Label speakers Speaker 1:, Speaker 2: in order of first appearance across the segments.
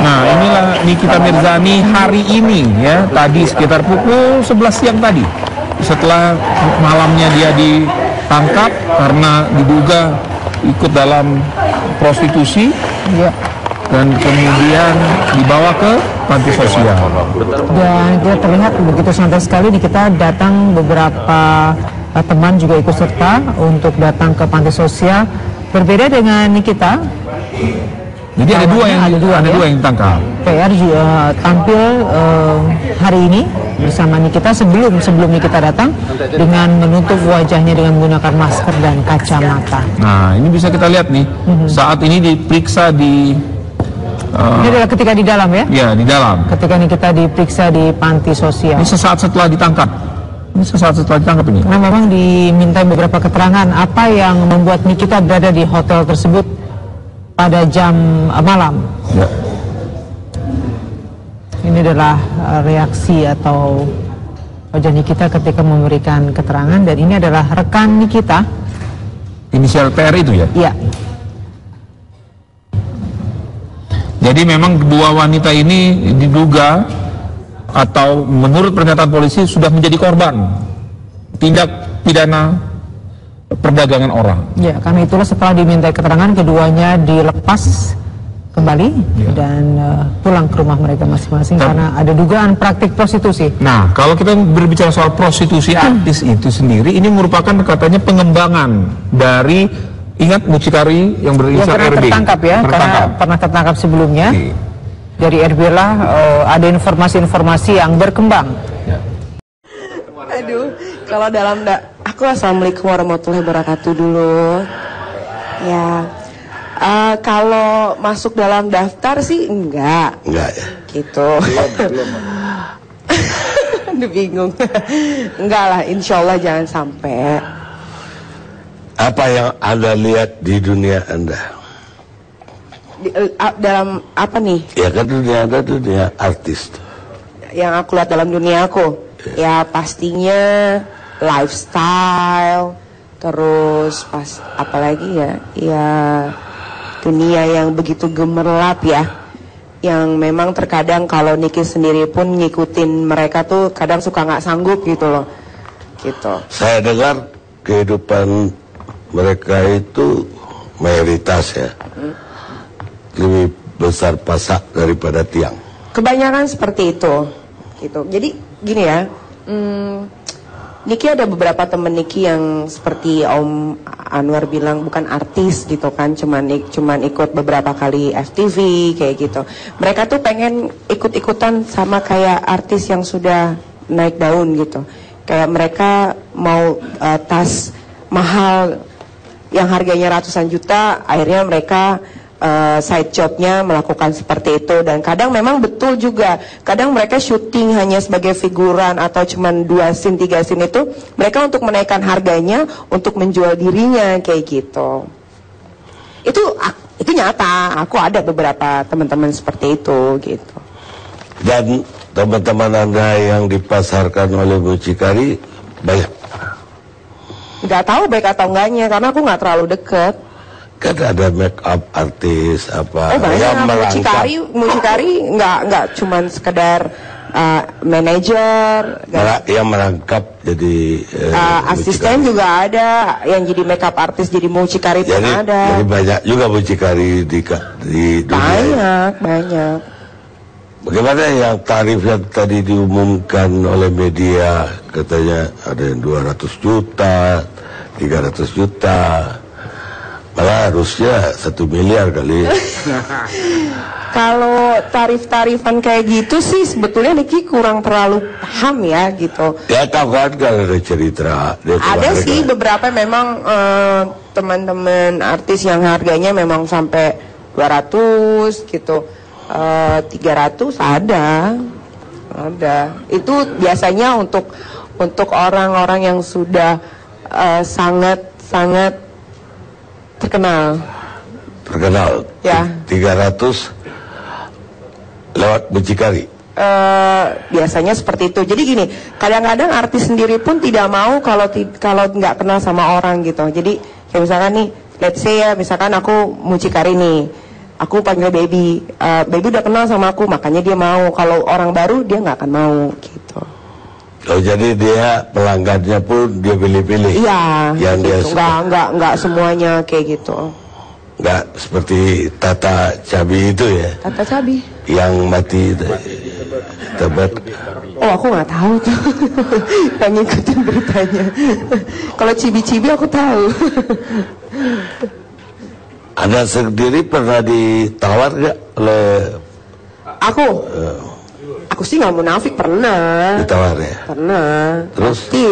Speaker 1: Nah, inilah Nikita Mirzani hari ini ya, tadi sekitar pukul 11 siang tadi. Setelah malamnya dia ditangkap karena diduga ikut dalam prostitusi, ya, dan kemudian dibawa ke panti sosial.
Speaker 2: Dan dia terlihat begitu santai sekali. Kita datang beberapa teman juga ikut serta untuk datang ke panti sosial. Berbeda dengan Nikita.
Speaker 1: Jadi ada dua yang ditangkap.
Speaker 2: PR juga tampil hari ini bersama Nikita sebelum Nikita datang dengan menutup wajahnya dengan menggunakan masker dan kacamata.
Speaker 1: Nah, ini bisa kita lihat nih. Saat ini diperiksa di
Speaker 2: ini adalah ketika di dalam ya?
Speaker 1: Ya, di dalam.
Speaker 2: Ketika Nikita diperiksa di panti sosial.
Speaker 1: Ini sesaat setelah ditangkap. Ini.
Speaker 2: Nah, memang diminta beberapa keterangan apa yang membuat Nikita berada di hotel tersebut pada jam malam.
Speaker 1: Ya.
Speaker 2: Ini adalah reaksi atau wajah Nikita ketika memberikan keterangan, dan ini adalah rekan Nikita.
Speaker 1: Inisial PR itu ya?
Speaker 2: Iya.
Speaker 1: Jadi memang kedua wanita ini diduga atau menurut pernyataan polisi sudah menjadi korban tindak pidana perdagangan orang.
Speaker 2: Ya, karena itulah setelah diminta keterangan keduanya dilepas kembali dan pulang ke rumah mereka masing-masing karena ada dugaan praktik prostitusi.
Speaker 1: Nah, kalau kita berbicara soal prostitusi artis itu sendiri, ini merupakan katanya pengembangan dari, ingat mucikari yang berinisial RB.
Speaker 2: Tertangkap ya, karena pernah tertangkap sebelumnya. Dari RB lah ada informasi-informasi yang berkembang.
Speaker 3: Aduh, kalau dalam aku assalamualaikum warahmatullahi wabarakatuh dulu. Ya, kalau masuk dalam daftar sih enggak ya. Gitu. Belum. Aduh, bingung. Enggak lah, insya Allah jangan sampai.
Speaker 4: Apa yang Anda lihat di dunia Anda?
Speaker 3: Dalam apa nih?
Speaker 4: Ya kan dunia Anda dunia artis.
Speaker 3: Yang aku lihat dalam dunia aku, ya pastinya lifestyle, terus pas apalagi ya dunia yang begitu gemerlap ya, yang memang terkadang kalau Niki sendiri pun ngikutin mereka tuh kadang suka nggak sanggup gitu loh, gitu.
Speaker 4: Saya dengar kehidupan mereka itu mayoritas ya lebih besar pasak daripada tiang.
Speaker 3: Kebanyakan seperti itu, gitu. Jadi gini ya, Niki ada beberapa temen Niki yang seperti Om Anwar bilang bukan artis gitu kan, cuman ikut beberapa kali FTV kayak gitu. Mereka tuh pengen ikut-ikutan sama kayak artis yang sudah naik daun gitu. Kayak mereka mau tas mahal yang harganya ratusan juta, akhirnya mereka side jobnya melakukan seperti itu. Dan kadang memang betul juga, kadang mereka syuting hanya sebagai figuran atau cuman 2 scene 3 scene itu, mereka untuk menaikkan harganya untuk menjual dirinya kayak gitu. Itu nyata, aku ada beberapa teman-teman seperti itu gitu.
Speaker 4: Dan teman-teman Anda yang dipasarkan oleh mucikari banyak?
Speaker 3: Nggak tahu baik atau enggaknya, karena aku nggak terlalu deket.
Speaker 4: Kan ada make up artis apa
Speaker 3: yang mucikari nggak cuman sekedar manajer
Speaker 4: yang merangkap jadi
Speaker 3: asisten juga ada, yang jadi make up artis jadi mucikari pun ada.
Speaker 4: Jadi banyak juga mucikari di dunia.
Speaker 3: Banyak.
Speaker 4: Bagaimana yang tarif yang tadi diumumkan oleh media, katanya ada yang 200 juta, 300 juta. Malah harusnya 1 miliar kali.
Speaker 3: Kalau tarif-tarifan kayak gitu sih sebetulnya Niki kurang terlalu paham ya gitu.
Speaker 4: Ya tahu kan kalau ada cerita.
Speaker 3: Ada sih beberapa memang teman-teman artis yang harganya memang sampai 200 gitu, 300 ada. Itu biasanya untuk orang-orang yang sudah sangat terkenal
Speaker 4: ya. 300 lewat mucikari.
Speaker 3: Biasanya seperti itu. Jadi gini, kadang-kadang artis sendiri pun tidak mau kalau nggak kenal sama orang gitu. Jadi kayak misalkan nih, let's say ya, misalkan aku mucikari nih, aku panggil baby. Baby udah kenal sama aku, makanya dia mau. Kalau orang baru dia nggak akan mau gitu.
Speaker 4: Oh, jadi dia pelanggannya pun dia pilih-pilih.
Speaker 3: Iya.
Speaker 4: Yang
Speaker 3: gitu.
Speaker 4: dia suka.
Speaker 3: Nggak semuanya kayak gitu.
Speaker 4: Nggak seperti Tata Cabi itu ya.
Speaker 3: Tata Cabi.
Speaker 4: Yang mati Tebet.
Speaker 3: Oh, aku nggak tahu tuh. Yang ngikutin beritanya. Kalau Cibi-Cibi aku tahu.
Speaker 4: Anda sendiri pernah ditawar nggak oleh
Speaker 3: Aku sih nggak munafik, pernah.
Speaker 4: ditawar ya?
Speaker 3: Pernah.
Speaker 4: Terus?
Speaker 3: Pasti.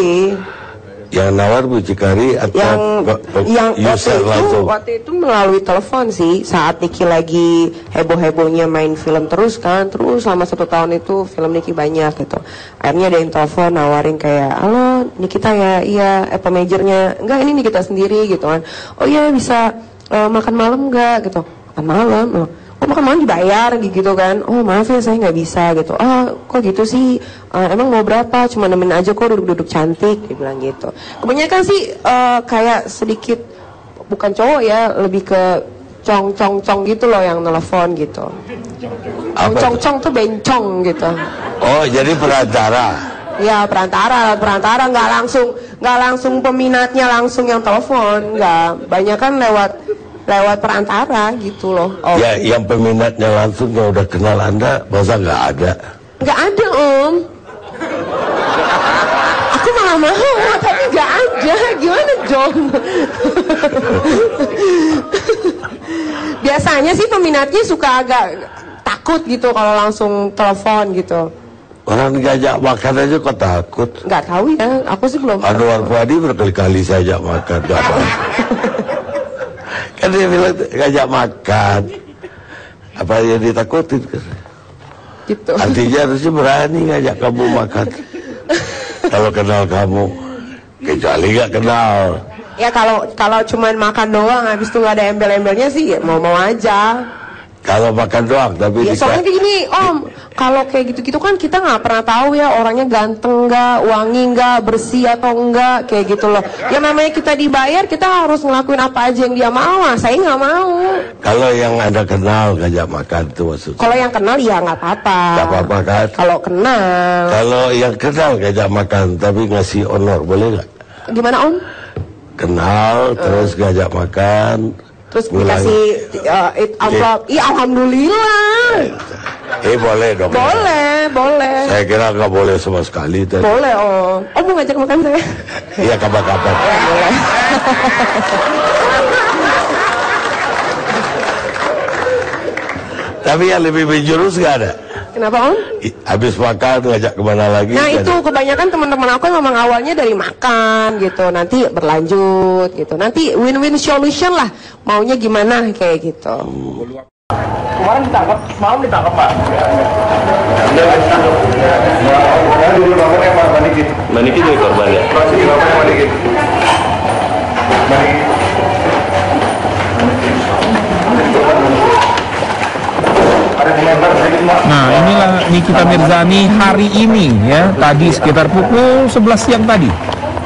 Speaker 4: Yang nawar mucikari atau
Speaker 3: yang
Speaker 4: user langsung?
Speaker 3: waktu itu melalui telepon sih, saat Niki lagi heboh-hebohnya main film terus selama 1 tahun itu film Niki banyak gitu. Akhirnya ada yang telepon nawarin kayak, halo Nikita ya, iya manajernya, enggak ini Nikita sendiri gitu kan. Oh iya bisa makan malam enggak gitu. Makan malam. Oh makan malam dibayar gitu kan. Oh maaf ya saya nggak bisa gitu. Kok gitu sih, emang mau berapa, cuma nemenin aja kok, duduk-duduk cantik, dia bilang gitu. Kebanyakan sih kayak sedikit, bukan cowok ya, lebih ke cong gitu loh yang telepon gitu. Cong tuh bencong gitu.
Speaker 4: Oh jadi perantara.
Speaker 3: Ya perantara nggak langsung peminatnya langsung yang telepon, nggak, banyak kan lewat perantara gitu loh.
Speaker 4: Ya yang peminatnya langsung yang udah kenal Anda masa nggak ada?
Speaker 3: Nggak ada Om. Aku malah mau tapi nggak ada. Gimana Jom? Biasanya sih peminatnya suka agak takut gitu kalau langsung telepon gitu.
Speaker 4: Orang diajak makan aja kok takut?
Speaker 3: Nggak tahu ya, aku sih belum.
Speaker 4: Anwar Fuadi berkali-kali saya ajak makan, nggak apa. Kan dia bilang ngajak makan, apa yang ditakutin kan?
Speaker 3: Gitu.
Speaker 4: Artinya harusnya berani ngajak kamu makan. Kalau kenal kamu, kecuali nggak kenal.
Speaker 3: Ya kalau cuman makan doang, habis itu nggak ada embel-embelnya sih, ya mau aja.
Speaker 4: Kalau makan doang, tapi
Speaker 3: Ya soalnya gini Om, kalau kayak gitu-gitu kan kita nggak pernah tahu ya orangnya ganteng nggak, wangi nggak, bersih atau enggak, kayak gitu loh. Ya namanya kita dibayar, kita harus ngelakuin apa aja yang dia mau. Saya nggak mau.
Speaker 4: Kalau yang Anda kenal ngajak makan itu maksudnya?
Speaker 3: Kalau yang kenal ya nggak apa-apa.
Speaker 4: Nggak apa-apa kan?
Speaker 3: Kalau kenal.
Speaker 4: Kalau yang kenal ngajak makan tapi ngasih honor boleh nggak?
Speaker 3: Gimana Om?
Speaker 4: Kenal terus ngajak makan.
Speaker 3: Terus dikasih amplop. Iya alhamdulillah.
Speaker 4: Boleh dong.
Speaker 3: Boleh.
Speaker 4: Saya kira nggak boleh sama sekali.
Speaker 3: Boleh Om. Om mau ngajak makan saya?
Speaker 4: Iya kapan-kapan.
Speaker 3: Ya, boleh.
Speaker 4: Tapi yang lebih menjurus nggak ada.
Speaker 3: Kenapa Om?
Speaker 4: Habis makan ngajak kemana lagi?
Speaker 3: Nah itu
Speaker 4: ada.
Speaker 3: kebanyakan teman-teman aku yang memang awalnya dari makan gitu, nanti berlanjut gitu, nanti win-win solution lah, maunya gimana kayak gitu.
Speaker 1: Kemarin ditangkap, semalam ditangkap Pak.
Speaker 4: Maniki jadi korban ya?
Speaker 1: Nah inilah Nikita Mirzani hari ini ya, tadi sekitar pukul 11 siang tadi,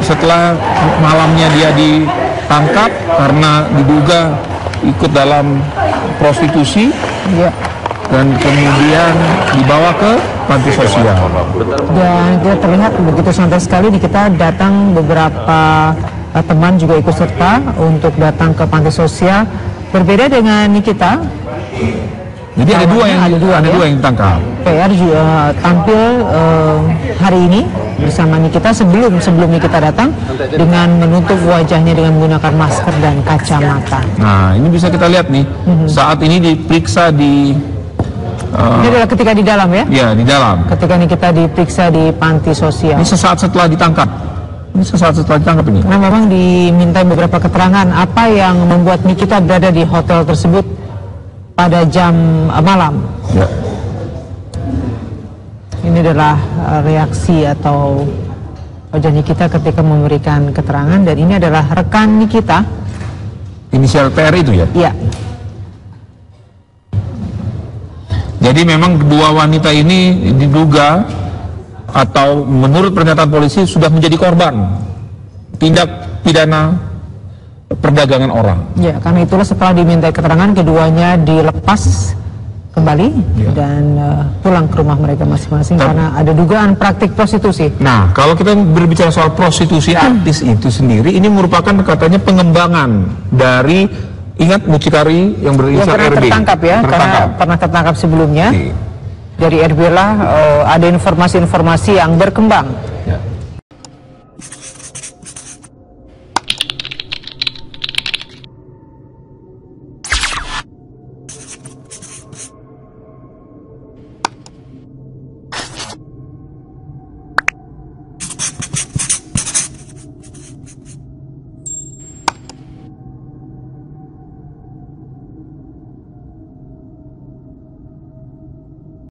Speaker 1: setelah malamnya dia ditangkap karena diduga ikut dalam prostitusi ya, dan kemudian dibawa ke panti sosial.
Speaker 2: Dan kita terlihat begitu santai sekali kita datang beberapa teman juga ikut serta untuk datang ke panti sosial. Berbeda dengan Nikita.
Speaker 1: Jadi ada dua yang ditangkap.
Speaker 2: PR juga tampil hari ini bersama Nikita sebelum Nikita datang dengan menutup wajahnya dengan menggunakan masker dan kacamata.
Speaker 1: Nah ini bisa kita lihat nih, saat ini diperiksa di
Speaker 2: ini adalah ketika di dalam ya?
Speaker 1: Ya di dalam.
Speaker 2: Ketika Nikita diperiksa di panti sosial.
Speaker 1: Ini sesaat setelah ditangkap. Ini.
Speaker 2: Karena memang diminta beberapa keterangan apa yang membuat Nikita berada di hotel tersebut pada jam malam.
Speaker 1: Ya.
Speaker 2: Ini adalah reaksi atau wajah Nikita ketika memberikan keterangan, dan ini adalah rekan Nikita.
Speaker 1: Inisial PR itu ya?
Speaker 2: Iya.
Speaker 1: Jadi memang kedua wanita ini diduga atau menurut pernyataan polisi sudah menjadi korban tindak pidana perdagangan orang.
Speaker 2: Ya, karena itulah setelah diminta keterangan, keduanya dilepas kembali dan pulang ke rumah mereka masing-masing karena ada dugaan praktik prostitusi.
Speaker 1: Nah, kalau kita berbicara soal prostitusi artis itu sendiri, ini merupakan katanya pengembangan dari, ingat mucikari yang berinisial
Speaker 2: pernah
Speaker 1: RB.
Speaker 2: tertangkap ya, karena pernah tertangkap sebelumnya. Dari RB lah ada informasi-informasi yang berkembang